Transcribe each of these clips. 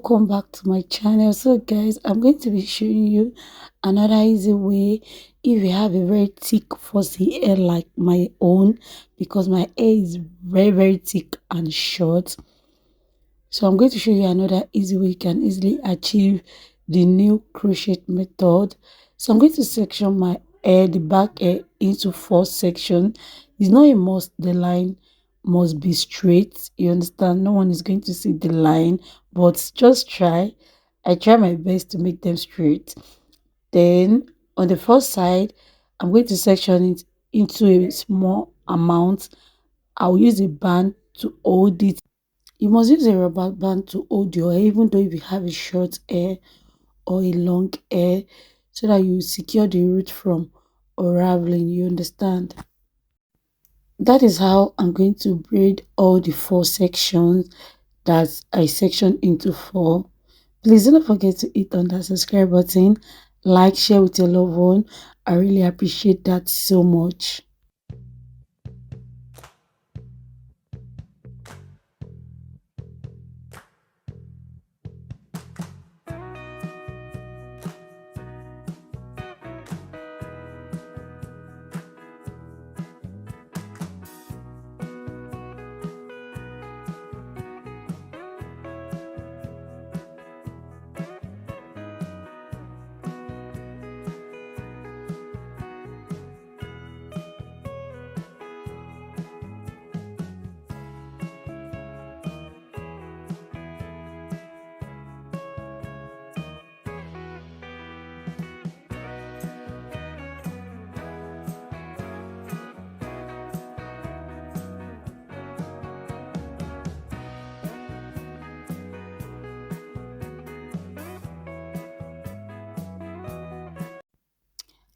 welcome back to my channel. So guys, I'm going to be showing you another easy way if you have a very thick fussy hair like my own, because my hair is very thick and short. So I'm going to show you another easy way you can easily achieve the new crochet method. So I'm going to section my hair, the back hair, into 4 sections. It's not a must the line must be straight, you understand. No one is going to see the line, but just try. I try my best to make them straight. Then on the first side, I'm going to section it into a small amount. I'll use a band to hold it. You must use a rubber band to hold your hair, even though if you have a short hair or a long hair, so that you secure the root from unraveling, you understand. That is how I'm going to braid all the 4 sections that I sectioned into 4. Please don't forget to hit on that subscribe button, like, share with your loved one. I really appreciate that so much.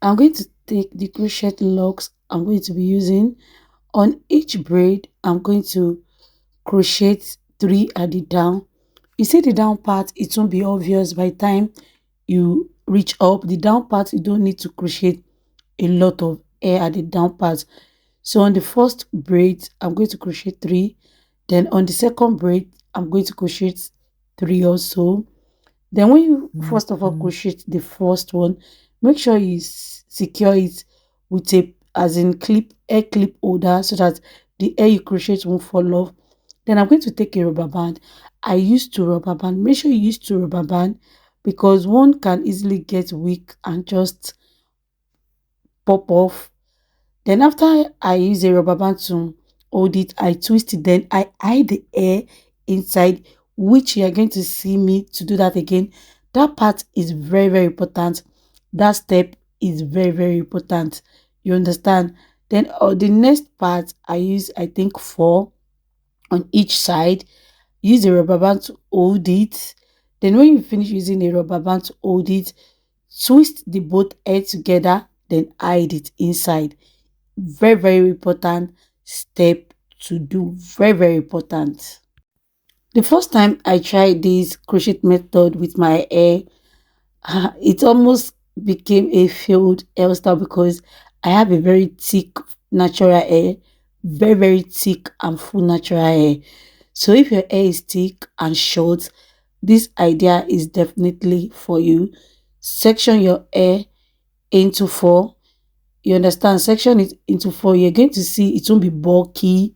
I'm going to take the crochet locks I'm going to be using. On each braid, I'm going to crochet 3 at the down. You see the down part, it won't be obvious by the time you reach up. The down part, you don't need to crochet a lot of hair at the down part. So on the first braid, I'm going to crochet 3. Then on the second braid, I'm going to crochet 3 also. Then when you first of all crochet the first one, make sure you secure it with a as in clip hair clip holder, so that the hair you crochet won't fall off. Then I'm going to take a rubber band. I used to rubber band. Make sure you use 2 rubber band, because one can easily get weak and just pop off. Then after I use a rubber band to hold it, I twist it, then I hide the hair inside, which you are going to see me to do that again. That part is very important. That step is very important. You understand? Then the next part, I use, I think, 4 on each side. Use a rubber band to hold it. Then when you finish using a rubber band to hold it, twist the both hair together, then hide it inside. Very important step to do. Very important. The first time I tried this crochet method with my hair, it almost became a failed hairstyle, because I have a very thick natural hair, very thick and full natural hair. So if your hair is thick and short, this idea is definitely for you. Section your hair into 4. You understand? Section it into 4. You're going to see it won't be bulky.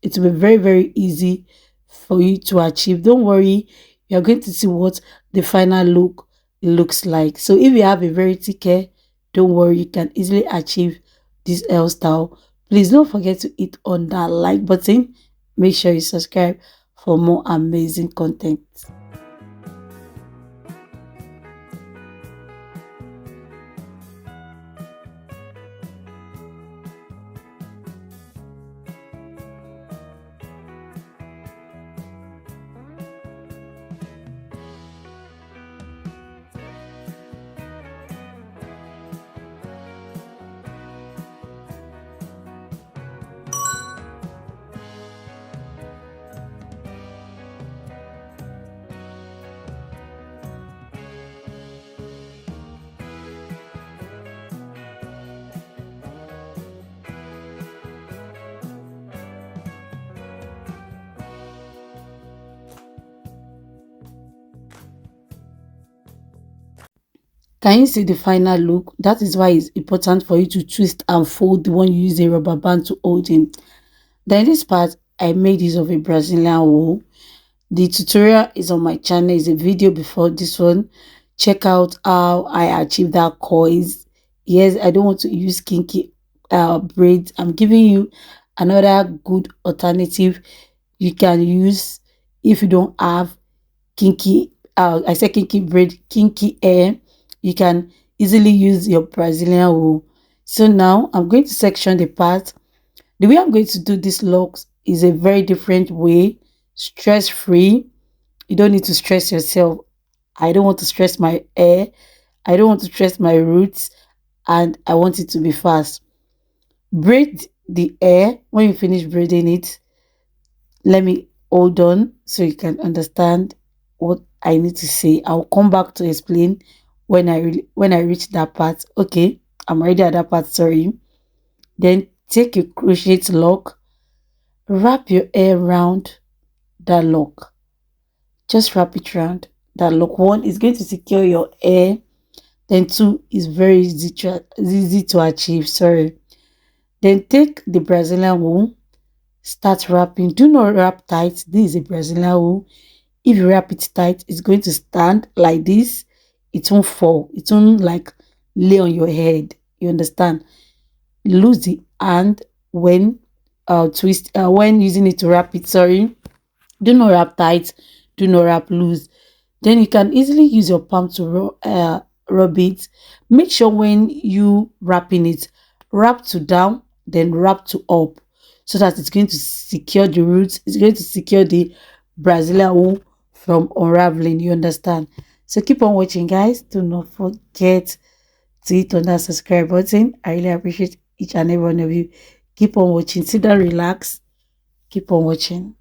It will be very easy for you to achieve. Don't worry, you're going to see what the final look looks like. So if you have a very thick hair, don't worry, you can easily achieve this hairstyle. Please don't forget to hit on that like button. Make sure you subscribe for more amazing content. Can you see the final look? That is why it's important for you to twist and fold the one you use a rubber band to hold in. Then this part, I made use of a Brazilian wool. The tutorial is on my channel. It's a video before this one. Check out how I achieved that coils. Yes, I don't want to use kinky braids. I'm giving you another good alternative you can use if you don't have kinky, I say kinky braid, kinky hair. You can easily use your Brazilian wool. So now I'm going to section the part. The way I'm going to do these locks is a very different way, stress free. You don't need to stress yourself. I don't want to stress my hair. I don't want to stress my roots, and I want it to be fast. Braid the hair. When you finish braiding it, let me hold on so you can understand what I need to say. I'll come back to explain when I reach that part. Okay, I'm already at that part. Sorry. Then take your crochet lock, wrap your hair around that lock. Just wrap it around that lock. One is going to secure your hair. Then two is very easy to achieve. Sorry. Then take the Brazilian wool, start wrapping. Do not wrap tight. This is a Brazilian wool. If you wrap it tight, it's going to stand like this. It won't fall. It won't like lay on your head. You understand? Lose the hand when when using it to wrap it. Sorry. Do not wrap tight. Do not wrap loose. Then you can easily use your palm to rub it. Make sure when you wrapping it, wrap to down, then wrap to up, so that it's going to secure the roots. It's going to secure the Brazilian wool from unraveling. You understand? So keep on watching, guys. Do not forget to hit on that subscribe button. I really appreciate each and every one of you. Keep on watching. Sit down, relax. Keep on watching.